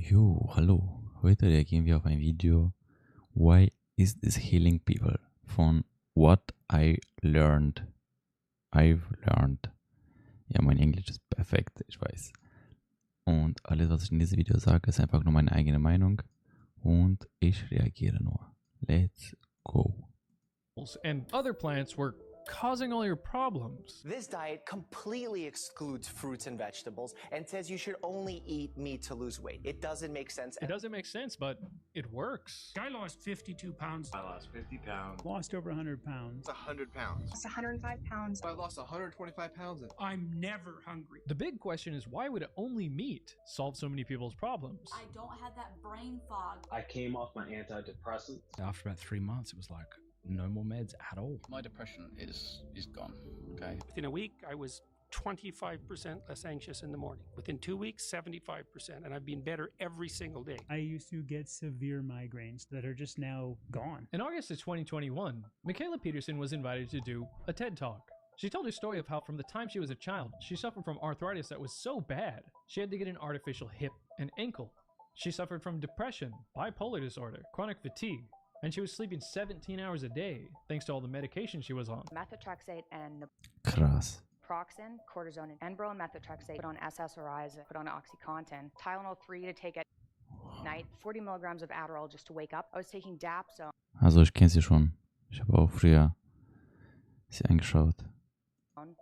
Jo, hallo. Heute reagieren wir auf ein Video Why is this healing people? Von What I learned. I've learned. Ja, mein Englisch ist perfekt, ich weiß. Und alles, was ich in diesem Video sage, ist einfach nur meine eigene Meinung. Und ich reagiere nur. Let's go. And other plants were causing all your problems. This diet completely excludes fruits and vegetables and says you should only eat meat to lose weight. It doesn't make sense. It doesn't make sense, but it works. I lost 52 pounds. I lost 50 pounds. Lost over 100 pounds. 100 pounds. Lost 105 pounds. I lost 125 pounds. I'm never hungry. The big question is, why would only meat solve so many people's problems? I don't have that brain fog. I came off my antidepressants. After about 3 months, it was like no more meds at all. My depression is gone, okay? Within a week, I was 25% less anxious in the morning. Within 2 weeks, 75%, and I've been better every single day. I used to get severe migraines that are just now gone. In August of 2021, Michaela Peterson was invited to do a TED Talk. She told her story of how from the time she was a child, she suffered from arthritis that was so bad, she had to get an artificial hip and ankle. She suffered from depression, bipolar disorder, chronic fatigue, and she was sleeping 17 hours a day thanks to all the medication she was on. Methotrexate and Krass. naproxen, cortisone, and Enbrel and methotrexate, put on SSRIs, put on OxyContin, Tylenol 3 to take at night, 40 milligrams of Adderall just to wake up. I was taking Dapsone. Also ich kenne sie schon. Ich habe auch früher sie angeschaut.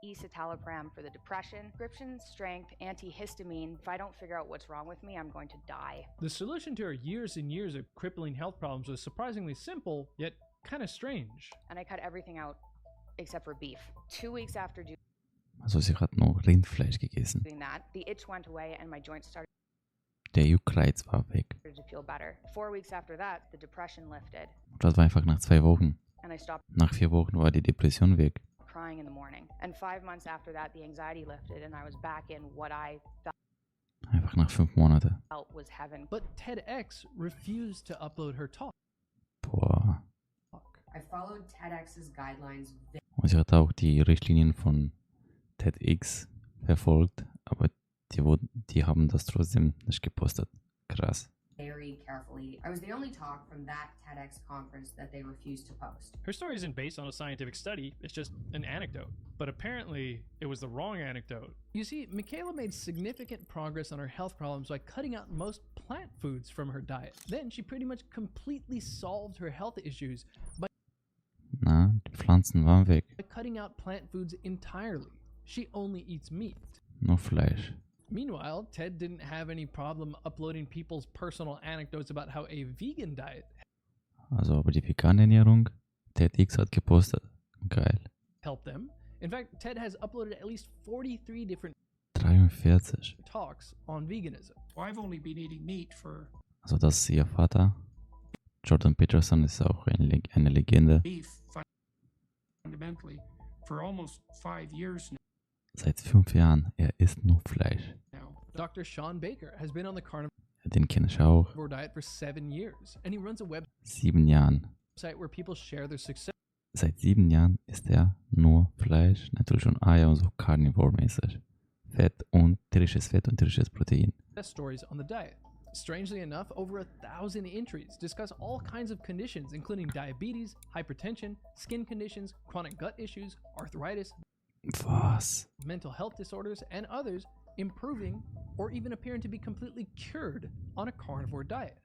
Escitalopram for the depression, prescription strength antihistamine. If I don't figure out what's wrong with me, I'm going to die. The solution to her years and years of crippling health problems was surprisingly simple, yet kind of strange. And I cut everything out except for beef. 2 weeks after Also sie hat nur Rindfleisch gegessen. doing that, the itch went away and my joints started Der Juckreiz war weg. to feel better. 4 weeks after that, the depression lifted Und das war einfach nach 2 Wochen. and I stopped Nach 4 Wochen war die Depression weg. crying in the morning. And 5 months after that, the anxiety lifted and I was back in what I Einfach nach 5 Monaten. felt was heaven. But TEDx refused to upload her talk. Boah. I followed TEDx's guidelines. Und sie hat auch die Richtlinien von TEDx verfolgt, aber die haben das trotzdem nicht gepostet. Krass. Very carefully. I was the only talk from that TEDx conference that they refused to post. Her story isn't based on a scientific study, it's just an anecdote. But apparently, it was the wrong anecdote. You see, Michaela made significant progress on her health problems by cutting out most plant foods from her diet. Then she pretty much completely solved her health issues by Na, die Pflanzen waren weg. cutting out plant foods entirely. She only eats meat. Nur Fleisch. Meanwhile, Ted didn't have any problem uploading people's personal anecdotes about how a vegan diet Also aber die vegane Ernährung, TEDx hat gepostet. Geil. helped them. In fact, Ted has uploaded at least 43 different 43. talks on veganism. Well, I've only been eating meat for Also das ist ihr Vater. Jordan Peterson ist auch eine Legende. beef fundamentally for almost 5 years Seit 5 Jahren, er isst nur Fleisch. now. Dr. Sean Baker has been on the carnivore Den kenne ich auch. diet for 7 years, and he runs a 7 Jahren. website where people share their success Seit 7 Jahren isst er nur Fleisch, natürlich schon Eier und so Carnivore-mäßig. Fett und tierisches Fett und tierisches Protein. stories on the diet. Strangely enough, over 1,000 entries discuss all kinds of conditions, including diabetes, hypertension, skin conditions, chronic gut issues, arthritis, Was? mental health disorders, and others, improving or even appearing to be completely cured on a carnivore diet.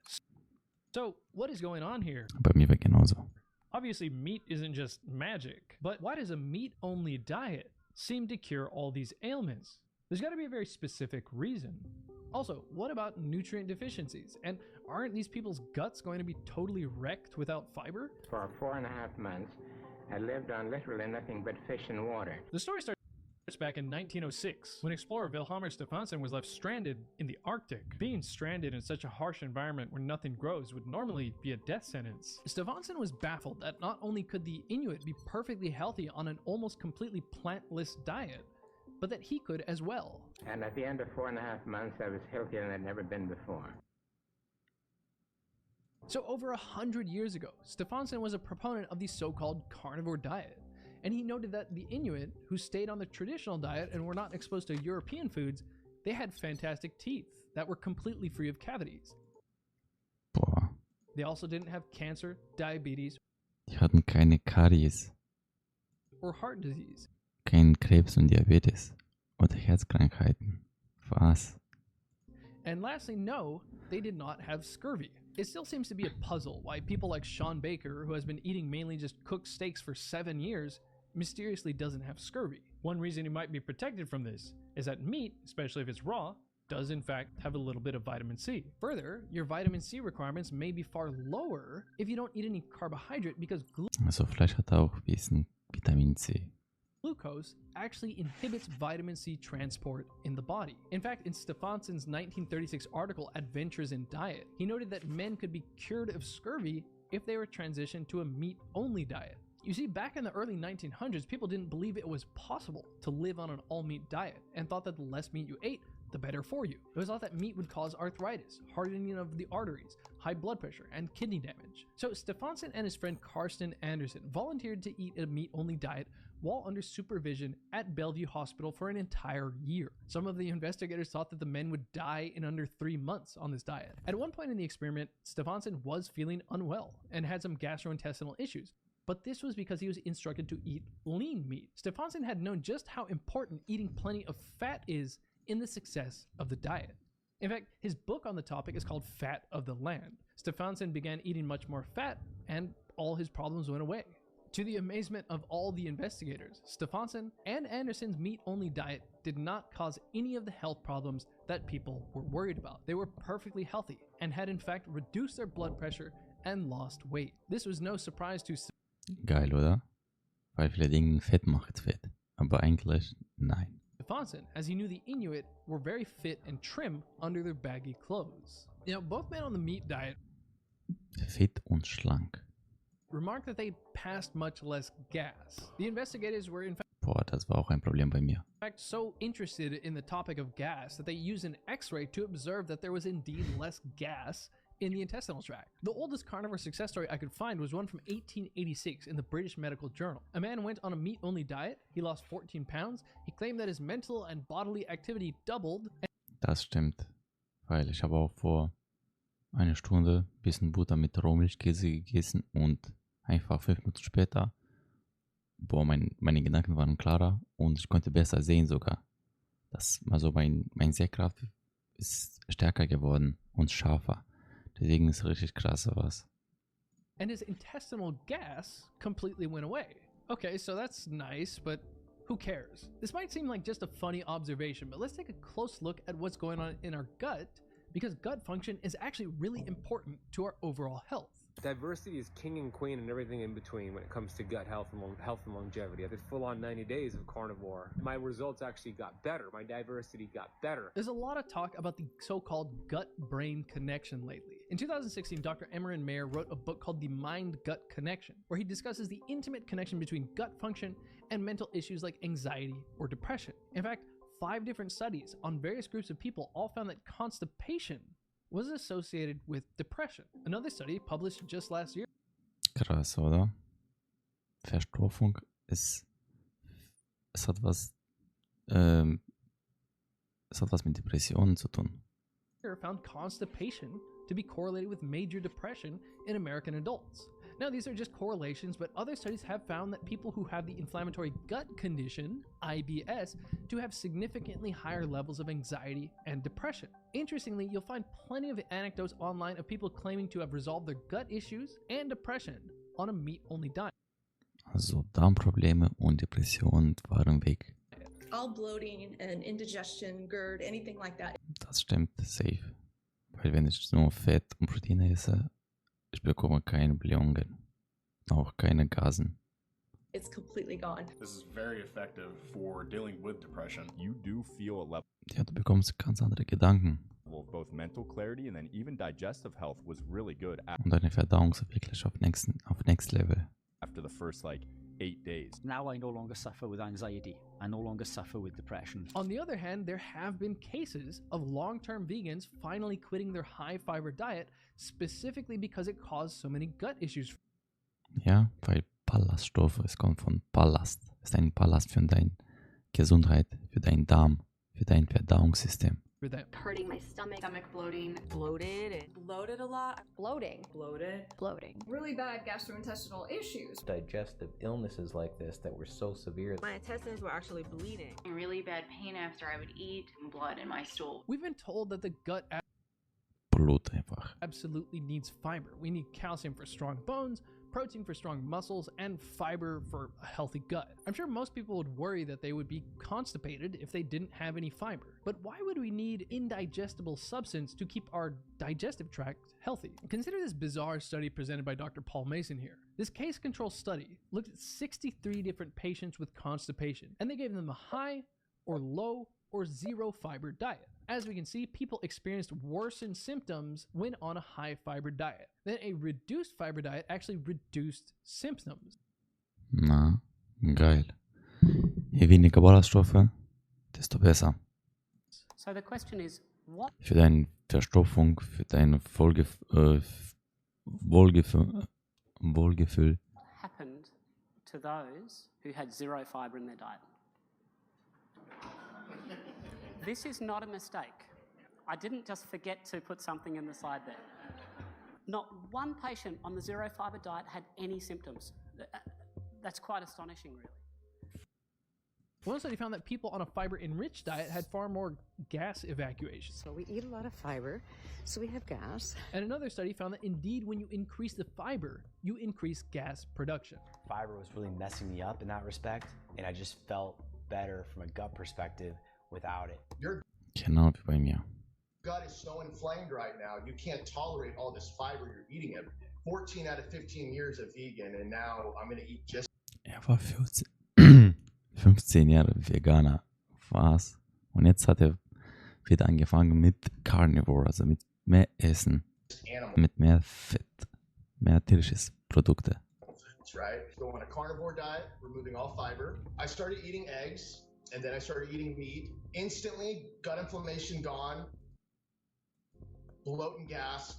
So, what is going on here? Bei mir war genauso. Obviously, meat isn't just magic, but why does a meat-only diet seem to cure all these ailments? There's got to be a very specific reason. Also, what about nutrient deficiencies? And aren't these people's guts going to be totally wrecked without fiber? For 4.5 months, I lived on literally nothing but fish and water. The story starts back in 1906, when explorer Vilhjalmur Stefansson was left stranded in the Arctic. Being stranded in such a harsh environment where nothing grows would normally be a death sentence. Stefansson was baffled that not only could the Inuit be perfectly healthy on an almost completely plantless diet, but that he could as well. And at the end of 4.5 months, I was healthier than I'd never been before. So over 100 years ago, Stefansson was a proponent of the so-called carnivore diet, and he noted that the Inuit, who stayed on the traditional diet and were not exposed to European foods, They had fantastic teeth that were completely free of cavities. Boah, They also didn't have cancer, diabetes, die hatten keine Karies, or heart disease. keinen Krebs und Diabetes oder Herzkrankheiten. Was? And lastly, no, they did not have scurvy. It still seems to be a puzzle why people like Sean Baker, who has been eating mainly just cooked steaks for 7 years, mysteriously doesn't have scurvy. One reason he might be protected from this is that meat, especially if it's raw, does in fact have a little bit of vitamin C. Further, your vitamin C requirements may be far lower if you don't eat any carbohydrate because Also Fleisch hat auch ein bisschen Vitamin C. glucose actually inhibits vitamin C transport in the body. In fact, in Stefansson's 1936 article, Adventures in Diet, he noted that men could be cured of scurvy if they were transitioned to a meat-only diet. You see, back in the early 1900s, people didn't believe it was possible to live on an all-meat diet and thought that the less meat you ate, the better for you. It was thought that meat would cause arthritis, hardening of the arteries, high blood pressure, and kidney damage. So Stefansson and his friend Karsten Anderson volunteered to eat a meat-only diet while under supervision at Bellevue Hospital for an entire year. Some of the investigators thought that the men would die in under 3 months on this diet. At one point in the experiment, Stefansson was feeling unwell and had some gastrointestinal issues, but this was because he was instructed to eat lean meat. Stefansson had known just how important eating plenty of fat is in the success of the diet. In fact, his book on the topic is called Fat of the Land. Stefansson began eating much more fat and all his problems went away. To the amazement of all the investigators, Stefansson and Anderson's meat-only diet did not cause any of the health problems that people were worried about. They were perfectly healthy and had in fact reduced their blood pressure and lost weight. This was no surprise to Geil, oder? Weil viele denken, Fett macht fett. Aber eigentlich, nein. Stefansson, as he knew the Inuit were very fit and trim under their baggy clothes. You know, both men on the meat diet Fit und schlank. remarked that they passed much less gas. The investigators were in Boah, das war auch ein Problem bei mir. fact so interested in the topic of gas that they used an X-ray to observe that there was indeed less gas in the intestinal tract. The oldest carnivore success story I could find was one from 1886 in the British Medical Journal. A man went on a meat-only diet, he lost 14 pounds, he claimed that his mental and bodily activity doubled. Das stimmt, weil ich habe auch vor einer Stunde ein bisschen Butter mit Rohmilchkäse gegessen und einfach 5 Minuten später, boah, meine Gedanken waren klarer und ich konnte besser sehen sogar. Also mein Sehkraft ist stärker geworden und scharfer. Deswegen ist richtig krass sowas. And his intestinal gas completely went away. Okay, so that's nice, but who cares? This might seem like just a funny observation, but let's take a close look at what's going on in our gut, because gut function is actually really important to our overall health. Diversity is king and queen and everything in between when it comes to gut health and longevity. I did full-on 90 days of carnivore. My results actually got better. My diversity got better. There's a lot of talk about the so-called gut-brain connection lately. In 2016, Dr. Emmerin Mayer wrote a book called The Mind-Gut Connection, where he discusses the intimate connection between gut function and mental issues like anxiety or depression. In fact, 5 different studies on various groups of people all found that constipation was associated with depression. Another study published just last year. Krass, oder? Verstopfung es hat was mit Depressionen zu tun. Found constipation to be correlated with major depression in American adults. Now, these are just correlations, but other studies have found that people who have the inflammatory gut condition, IBS, to have significantly higher levels of anxiety and depression. Interestingly, you'll find plenty of anecdotes online of people claiming to have resolved their gut issues and depression on a meat-only diet. Also Darmprobleme und Depressionen waren weg. All bloating and indigestion, GERD, anything like that. Das stimmt, safe. Weil wenn ich nur Fett und Proteine esse, ich bekomme keine Blähungen, auch keine Gasen. It's completely gone. This is very effective for dealing with depression. You do feel a level. Ja, du bekommst ganz andere Gedanken. Of both mental clarity and then even digestive health was really good. Und deine Verdauung ist wirklich auf next level. After the first 8 days. Now I no longer suffer with anxiety. I no longer suffer with depression. On the other hand, there have been cases of long-term vegans finally quitting their high-fiber diet specifically because it caused so many gut issues. Ja, weil Ballaststoffe, es kommt von Ballast. Es ist ein Ballast für deine Gesundheit, für deinen Darm, für dein Verdauungssystem. For that. Hurting my stomach bloating, bloated a lot, bloating, bloating. Really bad gastrointestinal issues. Digestive illnesses like this that were so severe. My intestines were actually bleeding. Really bad pain after I would eat, blood in my stool. We've been told that the gut Blut einfach. absolutely needs fiber. We need calcium for strong bones, protein for strong muscles, and fiber for a healthy gut. I'm sure most people would worry that they would be constipated if they didn't have any fiber. But why would we need indigestible substance to keep our digestive tract healthy? Consider this bizarre study presented by Dr. Paul Mason here. This case control study looked at 63 different patients with constipation, and they gave them a high or low or zero fiber diet. As we can see, people experienced worsened symptoms when on a high fiber diet. Then a reduced fiber diet actually reduced symptoms. Na, geil. Je weniger Ballaststoffe, desto besser. So the question is, what Für deine Verstopfung, für dein Wohlgefühl. happened to those who had zero fiber in their diet? This is not a mistake. I didn't just forget to put something in the slide there. Not one patient on the zero fiber diet had any symptoms. That's quite astonishing, really. One study found that people on a fiber-enriched diet had far more gas evacuation. So we eat a lot of fiber, so we have gas. And another study found that indeed when you increase the fiber, you increase gas production. Fiber was really messing me up in that respect, and I just felt better from a gut perspective without it. Your Genau wie bei mir. gut is so inflamed right now, you can't tolerate all this fiber you're eating. It 14 out of 15 years of vegan, and now I'm going to eat just. War 15 Jahre Veganer. Was? Und jetzt hat er wieder angefangen mit Carnivore, also mit mehr Essen, mit mehr Fett, mehr tierisches Produkte. That's right. So on a carnivore diet, removing all fiber. I started eating eggs, and then I started eating meat. Instantly, gut inflammation gone, bloat and gas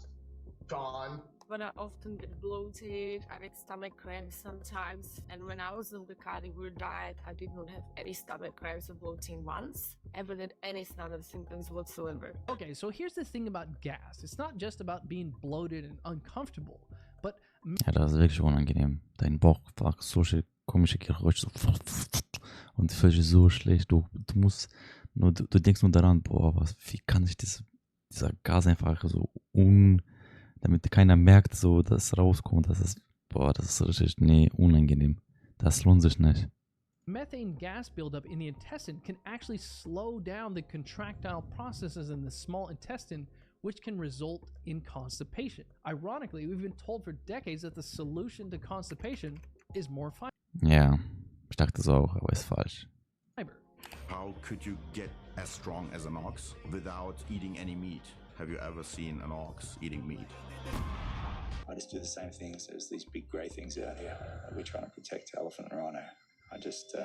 gone. When I often get bloated, I get stomach cramps sometimes. And when I was on the carnivore diet, I did not have any stomach cramps or bloating once. Ever did any sort of symptoms whatsoever. Okay, so here's the thing about gas. It's not just about being bloated and uncomfortable, but Ja, das ist wirklich unangenehm. Dein Bauch macht so komische Geräusche. So und fühlst dich so schlecht. Du musst nur, du denkst nur daran, boah, wie kann sich dieser Gas einfach so damit keiner merkt, so, dass es rauskommt, das ist richtig, unangenehm. Das lohnt sich nicht. methane gas buildup in the intestine can actually slow down the contractile processes in the small intestine, which can result in constipation. Ironically, we've been told for decades that the solution to constipation is more fiber. Ja, ich dachte es auch, aber ist falsch. How could you get as strong as an ox without eating any meat? Have you ever seen an ox eating meat? I just do the same things as these big grey things out here. We're trying to protect elephant and rhino. I just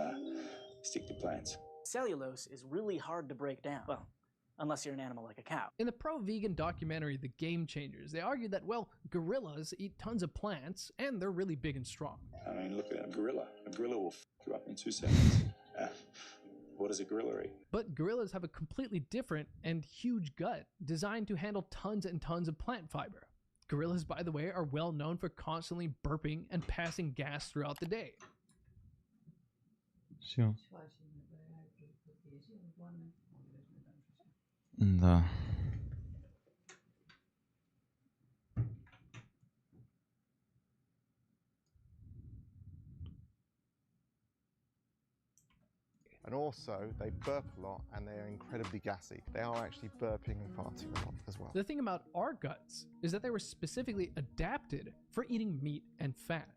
stick to plants. Cellulose is really hard to break down. Well, unless you're an animal like a cow. In the pro-vegan documentary The Game Changers, they argued that, well, gorillas eat tons of plants and they're really big and strong. I mean, look at a gorilla. A gorilla will f you up in 2 seconds. What does a gorilla eat? But gorillas have a completely different and huge gut designed to handle tons and tons of plant fiber. Gorillas, by the way, are well known for constantly burping and passing gas throughout the day. Sure. Да. And also, they burp a lot and they're incredibly gassy. They are actually burping and farting a lot as well. The thing about our guts is that they were specifically adapted for eating meat and fat.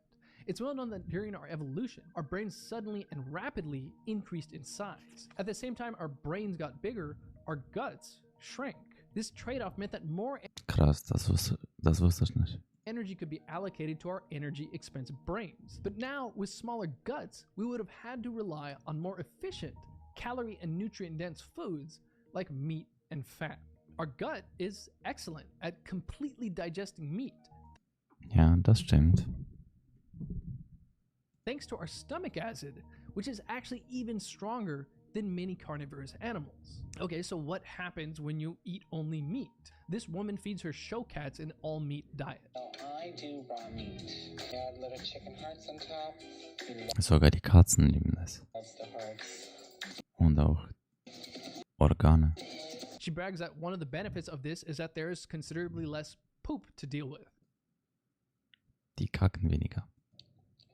It's well known that during our evolution, our brains suddenly and rapidly increased in size. At the same time our brains got bigger, our guts shrank. This trade-off meant that more Krass, das wusste ich nicht. energy could be allocated to our energy-expensive brains. But now, with smaller guts, we would have had to rely on more efficient, calorie and nutrient-dense foods like meat and fat. Our gut is excellent at completely digesting meat. Ja, das stimmt. Thanks to our stomach acid, which is actually even stronger than many carnivorous animals. Okay, so what happens when you eat only meat? This woman feeds her show cats an all-meat diet. I do raw meat. Add little chicken hearts on top. Sogar die Katzen lieben das. That's the hearts. Und auch Organe. She brags that one of the benefits of this is that there is considerably less poop to deal with. Die kacken weniger.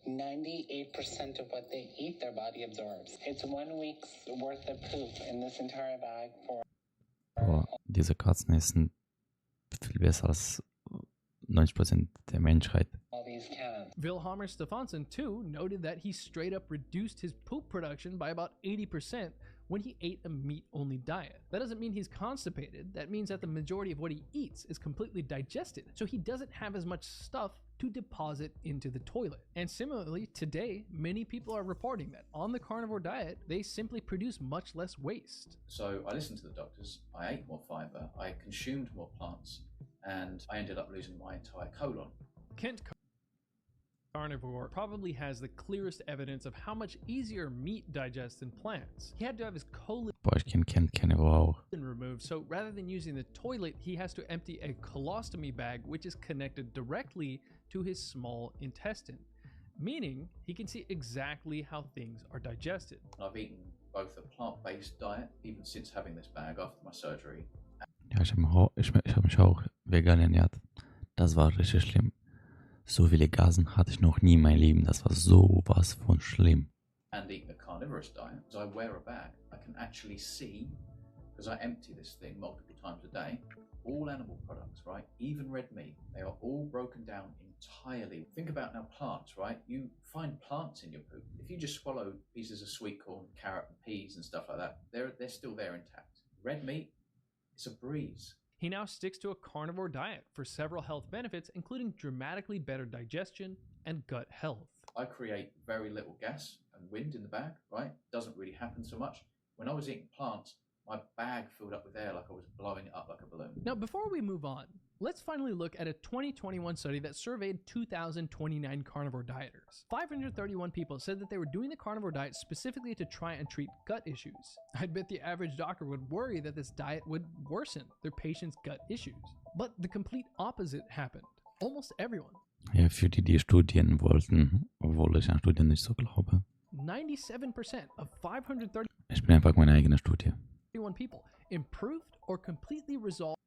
98% of what they eat, their body absorbs. It's 1 week's worth of poop in this entire bag for... Boah, diese Katzen essen viel besser als 90% der Menschheit. Vilhjalmur Stefansson too noted that he straight up reduced his poop production by about 80% when he ate a meat-only diet. That doesn't mean he's constipated. That means that the majority of what he eats is completely digested, so he doesn't have as much stuff to deposit into the toilet. And similarly, today, many people are reporting that on the carnivore diet, they simply produce much less waste. So I listened to the doctors, I ate more fiber, I consumed more plants, and I ended up losing my entire colon. Kent Carnivore probably has the clearest evidence of how much easier meat digests than plants. He had to have his colon Boah, ich kenn Carnivore auch. removed, so rather than using the toilet, he has to empty a colostomy bag which is connected directly to his small intestine, meaning he can see exactly how things are digested. I've eaten both a plant-based diet, even since having this bag after my surgery. Ja, ich hab mich auch vegan ernährt. Das war richtig schlimm. So viele Gasen hatte ich noch nie in meinem Leben. Das war sowas von schlimm. And eating a carnivorous diet, as I wear a bag, I can actually see, because I empty this thing multiple times a day, all animal products, right? Even red meat, they are all broken down entirely. Think about now plants, right? You find plants in your poop. If you just swallow pieces of sweet corn, carrot, and peas and stuff like that, they're still there intact. Red meat, it's a breeze. He now sticks to a carnivore diet for several health benefits, including dramatically better digestion and gut health. I create very little gas and wind in the bag, right? Doesn't really happen so much. When I was eating plants, my bag filled up with air like I was blowing it up like a balloon. Now, before we move on, let's finally look at a 2021 study that surveyed 2,029 carnivore dieters. 531 people said that they were doing the carnivore diet specifically to try and treat gut issues. I'd bet the average doctor would worry that this diet would worsen their patients' gut issues. But the complete opposite happened. Almost everyone. Ja, für die studieren wollten, obwohl ich an Studien nicht so glaube. 97% of 531 Ich bin einfach meine eigene Studie. people improved or completely resolved.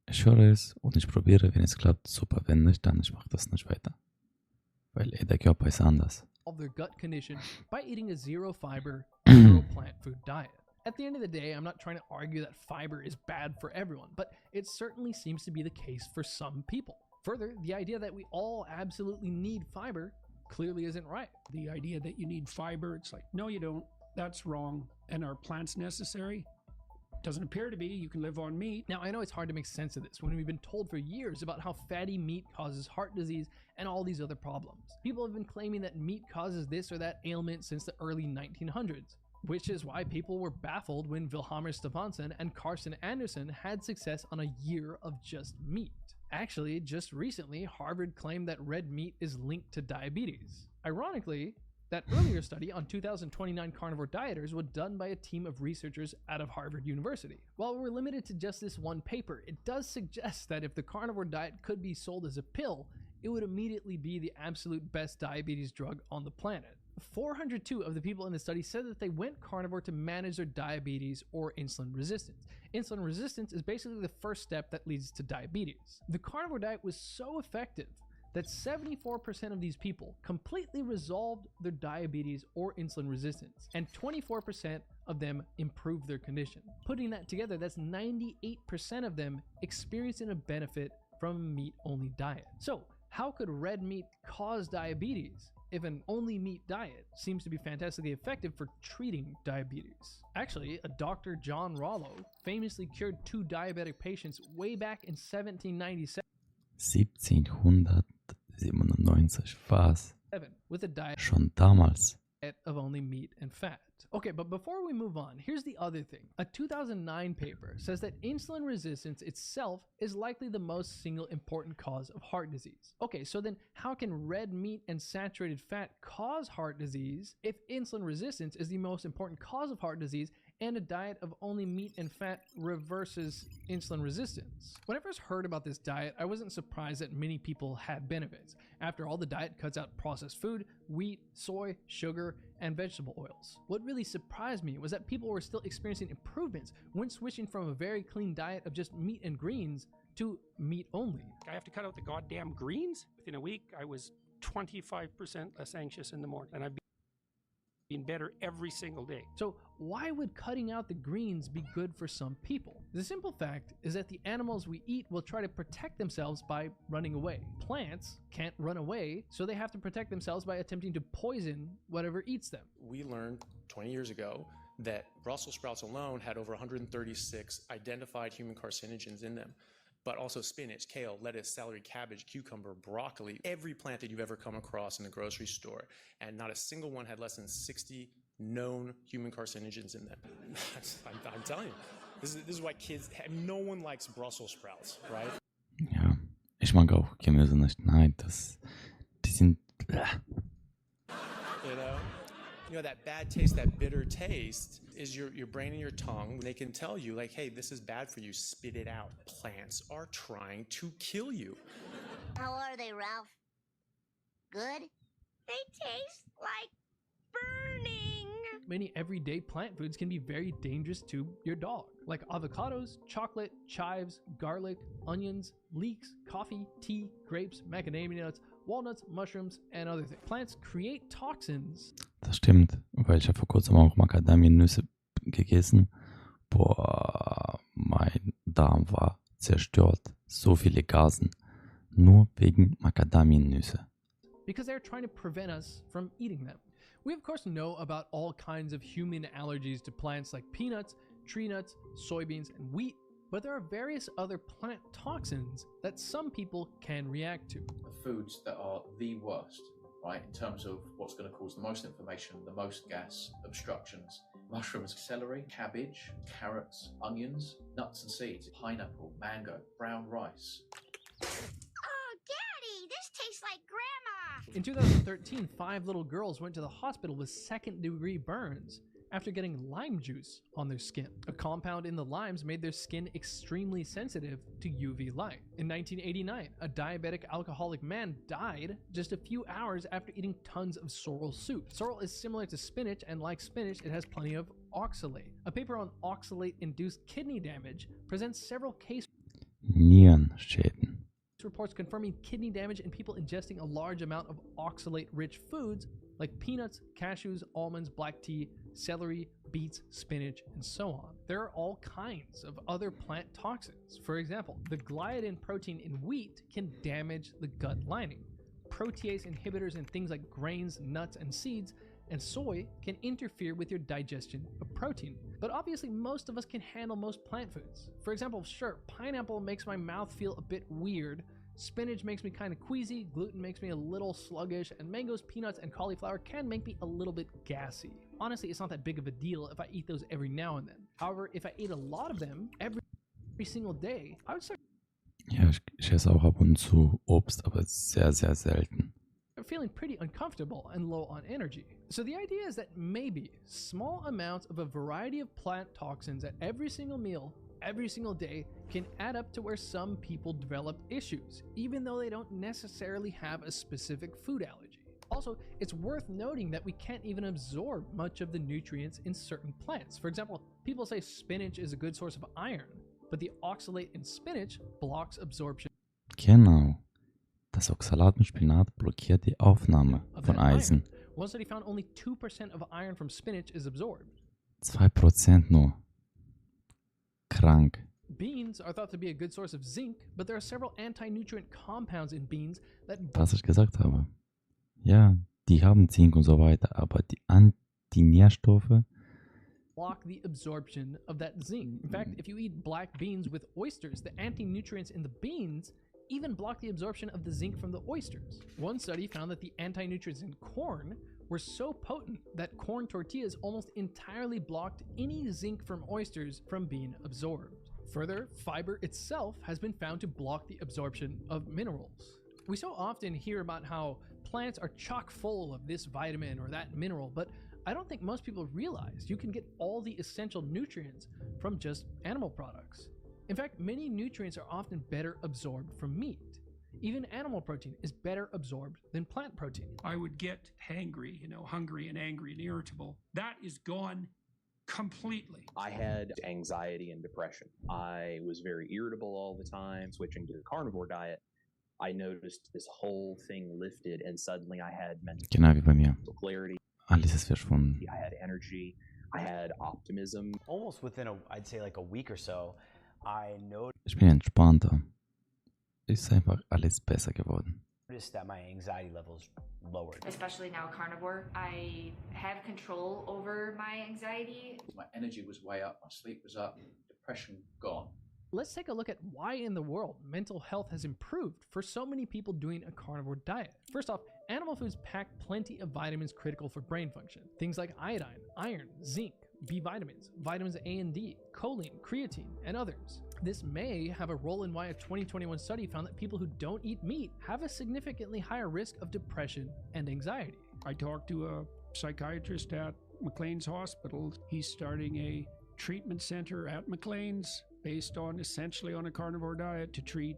Ich höre es und ich probiere, wenn es klappt, super. Wenn nicht, dann ich mache das nicht weiter. Weil der Körper ist anders. Of their gut condition by eating a zero fiber, zero plant food diet. At the end of the day, I'm not trying to argue that fiber is bad for everyone, but it certainly seems to be the case for some people. Further, the idea that we all absolutely need fiber clearly isn't right. The idea that you need fiber, it's like, no, you don't. That's wrong. And are plants necessary? Doesn't appear to be. You can live on meat. Now, I know it's hard to make sense of this when we've been told for years about how fatty meat causes heart disease and all these other problems. People have been claiming that meat causes this or that ailment since the early 1900s, which is why people were baffled when Vilhjalmur Stefansson and Carsten Anderson had success on a year of just meat. Actually, just recently, Harvard claimed that red meat is linked to diabetes. Ironically, that earlier study on 2,029 carnivore dieters was done by a team of researchers out of Harvard University. While we're limited to just this one paper, it does suggest that if the carnivore diet could be sold as a pill, it would immediately be the absolute best diabetes drug on the planet. 402 of the people in the study said that they went carnivore to manage their diabetes or insulin resistance. Insulin resistance is basically the first step that leads to diabetes. The carnivore diet was so effective that 74% of these people completely resolved their diabetes or insulin resistance, and 24% of them improved their condition. Putting that together, that's 98% of them experiencing a benefit from a meat-only diet. So, how could red meat cause diabetes if an only meat diet seems to be fantastically effective for treating diabetes? Actually, a Dr. John Rollo famously cured 2 diabetic patients way back in 1797. 1797, was? With a diet Schon damals. of only meat and fat. Okay, but before we move on, here's the other thing. A 2009 paper says that insulin resistance itself is likely the most single important cause of heart disease. Okay, so then how can red meat and saturated fat cause heart disease if insulin resistance is the most important cause of heart disease and a diet of only meat and fat reverses insulin resistance. When I first heard about this diet, I wasn't surprised that many people had benefits. After all, the diet cuts out processed food, wheat, soy, sugar, and vegetable oils. What really surprised me was that people were still experiencing improvements when switching from a very clean diet of just meat and greens to meat only. I have to cut out the goddamn greens. Within a week, I was 25% less anxious in the morning, and I've been better every single day. So why would cutting out the greens be good for some people? The simple fact is that the animals we eat will try to protect themselves by running away. Plants can't run away, so they have to protect themselves by attempting to poison whatever eats them. We learned 20 years ago that Brussels sprouts alone had over 136 identified human carcinogens in them. But also spinach, kale, lettuce, celery, cabbage, cucumber, broccoli, every plant that you've ever come across in the grocery store. And not a single one had less than 60 known human carcinogens in them. I'm telling you, this is why kids, no one likes Brussels sprouts, right? Ja, ich mag auch Gemüse nicht. Nein, die sind... You know, that bad taste, that bitter taste is your brain and your tongue. They can tell you, like, hey, this is bad for you, spit it out. Plants are trying to kill you. How are they, Ralph? Good? They taste like burning. Many everyday plant foods can be very dangerous to your dog, like avocados, chocolate, chives, garlic, onions, leeks, coffee, tea, grapes, macadamia nuts, walnuts, mushrooms, and other things. Plants create toxins. Das stimmt, weil ich habe vor kurzem auch Macadamiennüsse gegessen. Boah, mein Darm war zerstört. So viele Gasen. Nur wegen Macadamiennüsse. Because they're trying to prevent us from eating them. We of course know about all kinds of human allergies to plants like peanuts, tree nuts, soybeans, and wheat, but there are various other plant toxins that some people can react to. The foods that are the worst, right, in terms of what's going to cause the most inflammation, the most gas, obstructions: mushrooms, celery, cabbage, carrots, onions, nuts and seeds, pineapple, mango, brown rice. Oh, Daddy, this tastes like Grandma. In 2013, 5 little girls went to the hospital with second-degree burns after getting lime juice on their skin. A compound in the limes made their skin extremely sensitive to UV light. In 1989, a diabetic alcoholic man died just a few hours after eating tons of sorrel soup. Sorrel is similar to spinach, and like spinach, it has plenty of oxalate. A paper on oxalate-induced kidney damage presents several case Nierenschäden. reports confirming kidney damage in people ingesting a large amount of oxalate-rich foods like peanuts, cashews, almonds, black tea, celery, beets, spinach, and so on. There are all kinds of other plant toxins. For example, the gliadin protein in wheat can damage the gut lining. Protease inhibitors in things like grains, nuts, and seeds, and soy can interfere with your digestion of protein. But obviously most of us can handle most plant foods. For example, sure, pineapple makes my mouth feel a bit weird, spinach makes me kind of queasy, gluten makes me a little sluggish, and mangoes, peanuts, and cauliflower can make me a little bit gassy. Honestly, it's not that big of a deal if I eat those every now and then. However, if I ate a lot of them every single day, I would start Ja, ich esse auch ab und zu Obst, aber sehr, sehr selten. feeling pretty uncomfortable and low on energy. So the idea is that maybe small amounts of a variety of plant toxins at every single meal, every single day, can add up to where some people develop issues, even though they don't necessarily have a specific food allergy. Also, it's worth noting that we can't even absorb much of the nutrients in certain plants. For example, people say spinach is a good source of iron, but the oxalate in spinach blocks absorption. Genau. Das Oxalat im Spinat blockiert die Aufnahme von Eisen. One study found only 2% of iron from spinach is absorbed. 2% nur. Krank. Beans are thought to be a good source of zinc, but there are several anti-nutrient compounds in beans that Was ich gesagt habe. Ja, die haben Zink und so weiter, aber die Nährstoffe block the absorption of that zinc. In fact, if you eat black beans with oysters, the anti-nutrients in the beans even block the absorption of the zinc from the oysters. One study found that the anti-nutrients in corn were so potent that corn tortillas almost entirely blocked any zinc from oysters from being absorbed. Further, fiber itself has been found to block the absorption of minerals. We so often hear about how plants are chock full of this vitamin or that mineral, but I don't think most people realize you can get all the essential nutrients from just animal products. In fact, many nutrients are often better absorbed from meat. Even animal protein is better absorbed than plant protein. I would get hangry, hungry and angry and irritable. That is gone completely. I had anxiety and depression. I was very irritable all the time. Switching to the carnivore diet, I noticed this whole thing lifted and suddenly I had mental Genau wie bei mir. clarity. Alles ist verschwunden. I had energy. I had optimism. Almost within I'd say like a week or so, I Ich bin entspannter. Ist einfach alles besser geworden. noticed that my anxiety levels lowered. Especially now carnivore, I have control over my anxiety. My energy was way up, my sleep was up, depression gone. Let's take a look at why in the world mental health has improved for so many people doing a carnivore diet. First off, animal foods pack plenty of vitamins critical for brain function. Things like iodine, iron, zinc, B vitamins, vitamins A and D, choline, creatine, and others. This may have a role in why a 2021 study found that people who don't eat meat have a significantly higher risk of depression and anxiety. I talked to a psychiatrist at McLean's Hospital. He's starting a treatment center at McLean's based on essentially on a carnivore diet to treat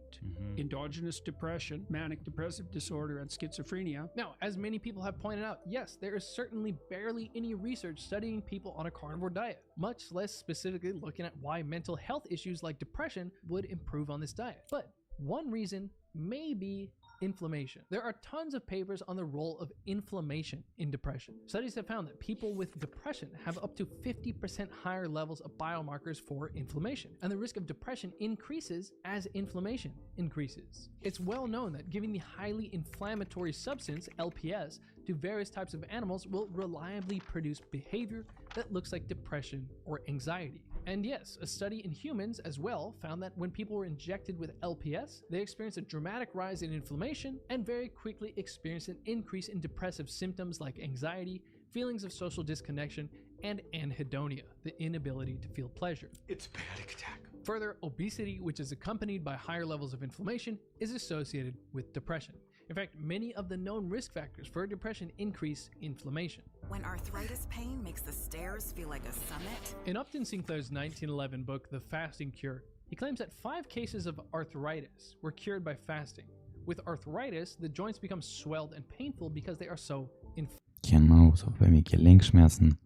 endogenous depression, manic depressive disorder, and schizophrenia. Now, as many people have pointed out, yes, there is certainly barely any research studying people on a carnivore diet, much less specifically looking at why mental health issues like depression would improve on this diet. But one reason may be inflammation. There are tons of papers on the role of inflammation in depression. Studies have found that people with depression have up to 50% higher levels of biomarkers for inflammation, and the risk of depression increases as inflammation increases. It's well known that giving the highly inflammatory substance, LPS, to various types of animals will reliably produce behavior that looks like depression or anxiety. And yes, a study in humans as well found that when people were injected with LPS, they experienced a dramatic rise in inflammation and very quickly experienced an increase in depressive symptoms like anxiety, feelings of social disconnection, and anhedonia, the inability to feel pleasure. It's a panic attack. Further, obesity, which is accompanied by higher levels of inflammation, is associated with depression. In fact, many of the known risk factors for depression increase inflammation. When arthritis pain makes the stairs feel like a summit. In Upton Sinclair's 1911 book, The Fasting Cure, he claims that 5 cases of arthritis were cured by fasting. With arthritis, the joints become swelled and painful because they are so inflamed. Genau, so bei mir Gelenkschmerzen.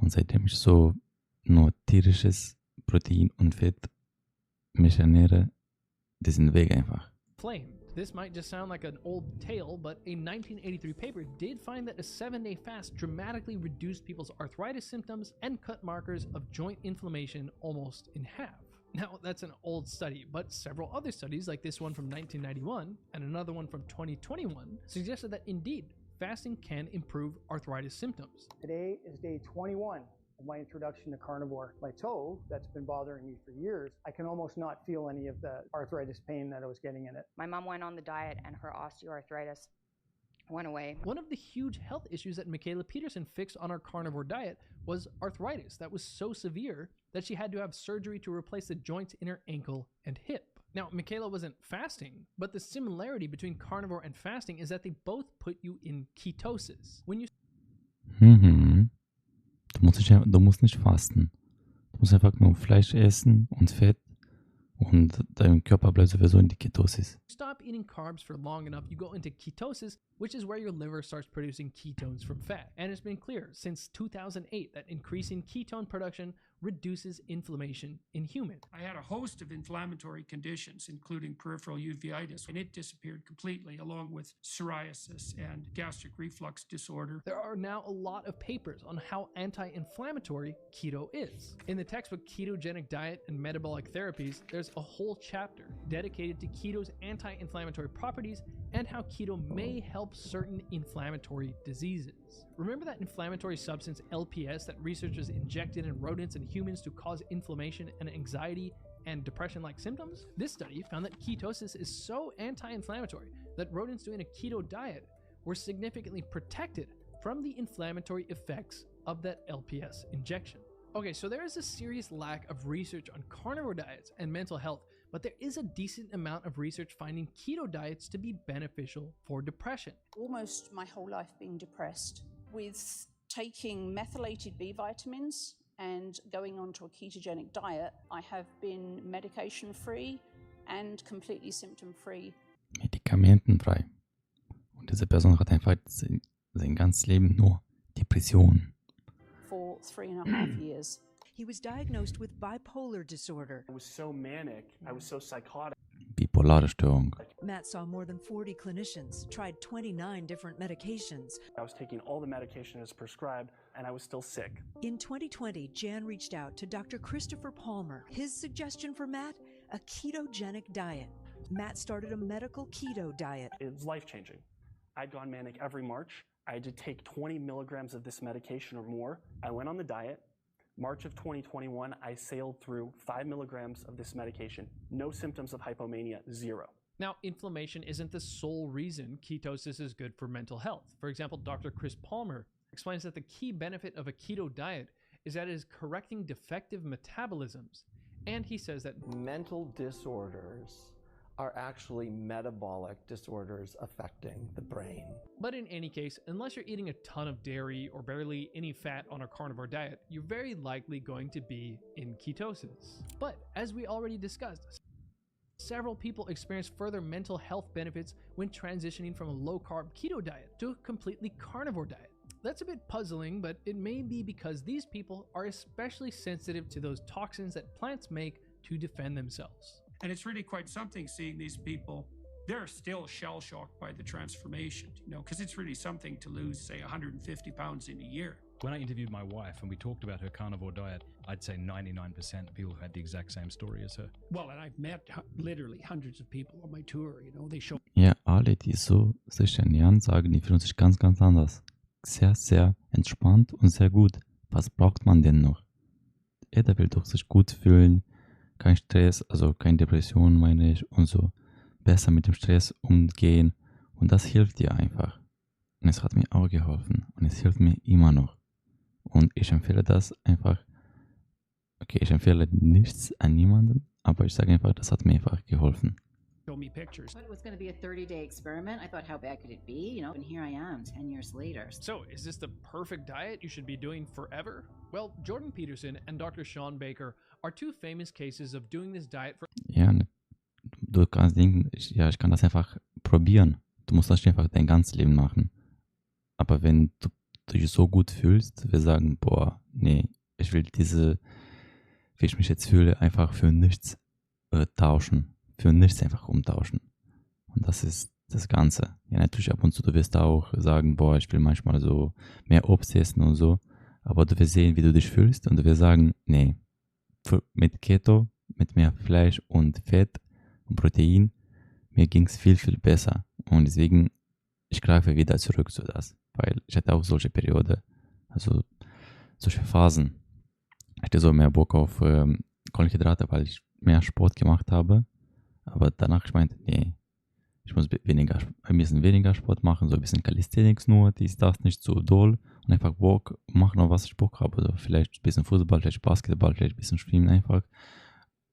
Und seitdem ich so nur tierisches Protein und Fett mich ernähre, die sind weg einfach. This might just sound like an old tale, but a 1983 paper did find that a 7-day fast dramatically reduced people's arthritis symptoms and cut markers of joint inflammation almost in half. Now, that's an old study, but several other studies, like this one from 1991 and another one from 2021, suggested that indeed, fasting can improve arthritis symptoms. Today is day 21 of my introduction to carnivore. My toe, that's been bothering me for years, I can almost not feel any of the arthritis pain that I was getting in it. My mom went on the diet and her osteoarthritis went away. One of the huge health issues that Michaela Peterson fixed on our carnivore diet was arthritis that was so severe that she had to have surgery to replace the joints in her ankle and hip. Now, Michaela wasn't fasting, but the similarity between carnivore and fasting is that they both put you in ketosis. When you Du musst nicht fasten. Du musst einfach nur Fleisch essen und Fett und dein Körper bleibt sowieso in die Ketosis. stop eating carbs for long enough, you go into ketosis, which is where your liver starts producing ketones from fat. And it's been clear since 2008 that increasing ketone production reduces inflammation in humans. I had a host of inflammatory conditions, including peripheral uveitis, and it disappeared completely, along with psoriasis and gastric reflux disorder. There are now a lot of papers on how anti-inflammatory keto is. In the textbook Ketogenic Diet and Metabolic Therapies, there's a whole chapter dedicated to keto's anti-inflammatory properties and how keto may help certain inflammatory diseases. Remember that inflammatory substance LPS that researchers injected in rodents and humans to cause inflammation and anxiety and depression-like symptoms? This study found that ketosis is so anti-inflammatory that rodents doing a keto diet were significantly protected from the inflammatory effects of that LPS injection. Okay, so there is a serious lack of research on carnivore diets and mental health, but there is a decent amount of research finding keto diets to be beneficial for depression. Almost my whole life being depressed with taking methylated B vitamins and going on to a ketogenic diet, I have been medication-free and completely symptom-free. Medikamentenfrei. Und diese Person hat einfach sein ganzes Leben nur Depressionen. For 3.5 years. He was diagnosed with bipolar disorder. I was so manic, I was so psychotic. Bipolare Störung. Matt saw more than 40 clinicians, tried 29 different medications. I was taking all the medication as prescribed, and I was still sick. In 2020, Jan reached out to Dr. Christopher Palmer. His suggestion for Matt? A ketogenic diet. Matt started a medical keto diet. It was life-changing. I'd gone manic every March. I had to take 20 milligrams of this medication or more. I went on the diet. March of 2021, I sailed through 5 milligrams of this medication. No symptoms of hypomania, zero. Now, inflammation isn't the sole reason ketosis is good for mental health. For example, Dr. Chris Palmer explains that the key benefit of a keto diet is that it is correcting defective metabolisms. And he says that mental disorders are actually metabolic disorders affecting the brain. But in any case, unless you're eating a ton of dairy or barely any fat on a carnivore diet, you're very likely going to be in ketosis. But as we already discussed, several people experience further mental health benefits when transitioning from a low-carb keto diet to a completely carnivore diet. That's a bit puzzling, but it may be because these people are especially sensitive to those toxins that plants make to defend themselves. And it's really quite something seeing these people. They're still shell-shocked by the transformation, because it's really something to lose, say, 150 pounds in a year. When I interviewed my wife and we talked about her carnivore diet, I'd say 99% of people had the exact same story as her. Well, and I've met literally hundreds of people on my tour, they show. Ja, alle, die so sich ernähren, sagen, die fühlen sich ganz, ganz anders. Sehr, sehr entspannt und sehr gut. Was braucht man denn noch? Jeder will doch sich gut fühlen. Kein Stress, also keine Depression, meine ich, und so besser mit dem Stress umgehen. Und das hilft dir einfach. Und es hat mir auch geholfen. Und es hilft mir immer noch. Und ich empfehle das einfach. Okay, ich empfehle nichts an niemanden, aber ich sage einfach, das hat mir einfach geholfen. Show me pictures. But it was going to be a 30-day experiment. I thought, how bad could it be? And here I am 10 years later. So, is this the perfect diet you should be doing forever? Well, Jordan Peterson and Dr. Sean Baker are two famous cases of doing this diet for... Ja, du kannst denken, ich kann das einfach probieren. Du musst das nicht einfach dein ganzes Leben machen. Aber wenn du dich so gut fühlst, wir sagen, boah, nee, ich will wie ich mich jetzt fühle, einfach für nichts tauschen. Für nichts einfach umtauschen. Und das ist das Ganze. Ja, natürlich ab und zu, du wirst auch sagen, boah, ich will manchmal so mehr Obst essen und so. Aber du wirst sehen, wie du dich fühlst und du wirst sagen, nee, mit Keto, mit mehr Fleisch und Fett und Protein, mir ging es viel, viel besser. Und deswegen, ich greife wieder zurück zu das. Weil ich hatte auch solche Periode, also solche Phasen. Ich hatte so mehr Bock auf Kohlenhydrate, weil ich mehr Sport gemacht habe. Aber danach, ich meinte, nee, ich muss ein bisschen weniger Sport machen, so ein bisschen Calisthenics nur, das nicht so doll und einfach Bock machen, was ich Bock habe. Also vielleicht ein bisschen Fußball, vielleicht Basketball, vielleicht ein bisschen Schwimmen, einfach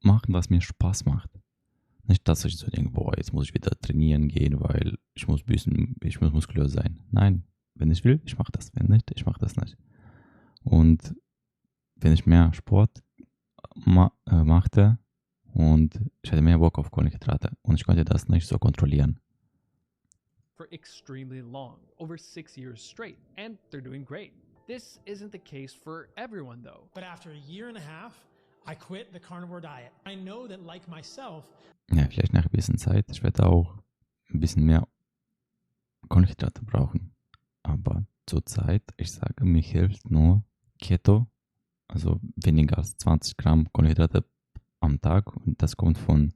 machen, was mir Spaß macht. Nicht, dass ich so denke, boah, jetzt muss ich wieder trainieren gehen, weil ich muss muskulös sein. Nein, wenn ich will, ich mache das. Wenn nicht, ich mache das nicht. Und wenn ich mehr Sport machte, und ich hatte mehr Bock auf Kohlenhydrate und ich konnte das nicht so kontrollieren. For extremely long, over 6 years straight, and they're doing great. This isn't the case for everyone though. But after a year and a half, I quit the carnivore diet. I know that like myself. Ja, vielleicht nach ein bisschen Zeit, ich werde auch ein bisschen mehr Kohlenhydrate brauchen. Aber zurzeit, ich sage, mir hilft nur Keto, also weniger als 20 Gramm Kohlenhydrate am Tag und das kommt von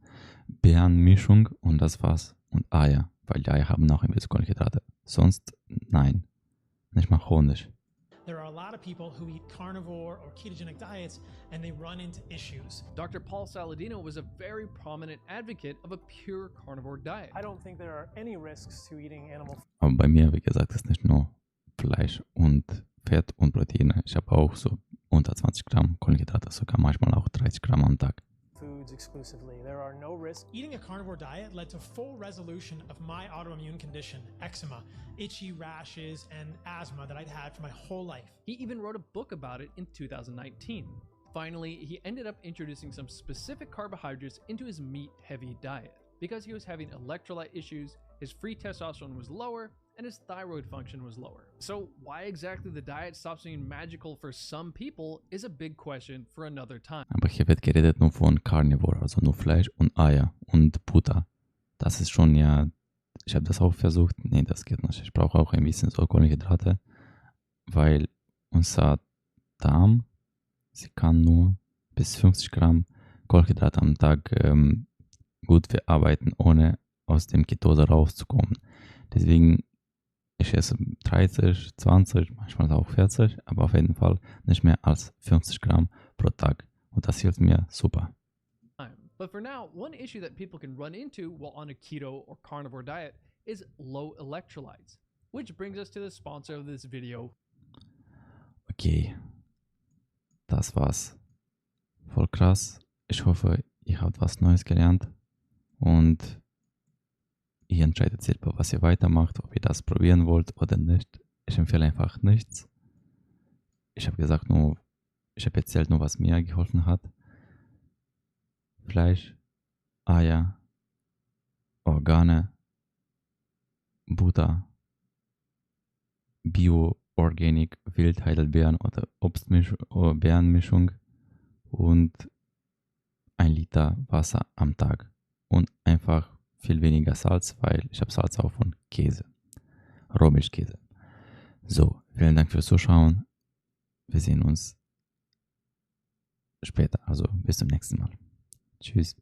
Beerenmischung und das war's und Eier, weil die Eier haben auch ein bisschen Kohlenhydrate. Sonst nein, nicht mal Honig. There are a lot of people who eat carnivore or ketogenic diets and they run into issues. Dr. Paul Saladino was a very prominent advocate of a pure carnivore diet. I don't think there are any risks to eating animal. Aber bei mir, wie gesagt, ist nicht nur Fleisch und Fett und Proteine. Ich habe auch so unter 20 Gramm Kohlenhydrate, sogar manchmal auch 30 Gramm am Tag. foods exclusively. There are no risks. Eating a carnivore diet led to full resolution of my autoimmune condition, eczema, itchy rashes, and asthma that I'd had for my whole life. He even wrote a book about it in 2019. Finally, he ended up introducing some specific carbohydrates into his meat-heavy diet. Because he was having electrolyte issues, his free testosterone was lower, and his thyroid function was lower. So why exactly the diet stops being magical for some people is a big question for another time. Aber hier wird geredet nur von Carnivore, also nur Fleisch und Eier und Butter. Das ist schon ja, ich habe das auch versucht, nee, das geht nicht. Ich brauche auch ein bisschen so Kohlenhydrate, weil unser Darm, sie kann nur bis 50 Gramm Kohlenhydrate am Tag gut verarbeiten, ohne aus dem Ketose rauszukommen. Deswegen, ich esse 30, 20, manchmal auch 40, aber auf jeden Fall nicht mehr als 50 Gramm pro Tag. Und das hilft mir super. But for now, one issue that people can run into while on a keto or carnivore diet is low electrolytes. Which brings us to the sponsor of this video. Okay, das war's. Voll krass. Ich hoffe, ihr habt was Neues gelernt und ihr entscheidet selber, was ihr weitermacht, ob ihr das probieren wollt oder nicht. Ich empfehle einfach nichts. Ich habe erzählt nur, was mir geholfen hat. Fleisch, Eier, Organe, Butter, Bio-Organic, Wildheidelbeeren oder Beerenmischung und 1 Liter Wasser am Tag. Und einfach viel weniger Salz, weil ich habe Salz auch von Käse, Rohmilchkäse. So, vielen Dank fürs Zuschauen. Wir sehen uns später, also bis zum nächsten Mal. Tschüss.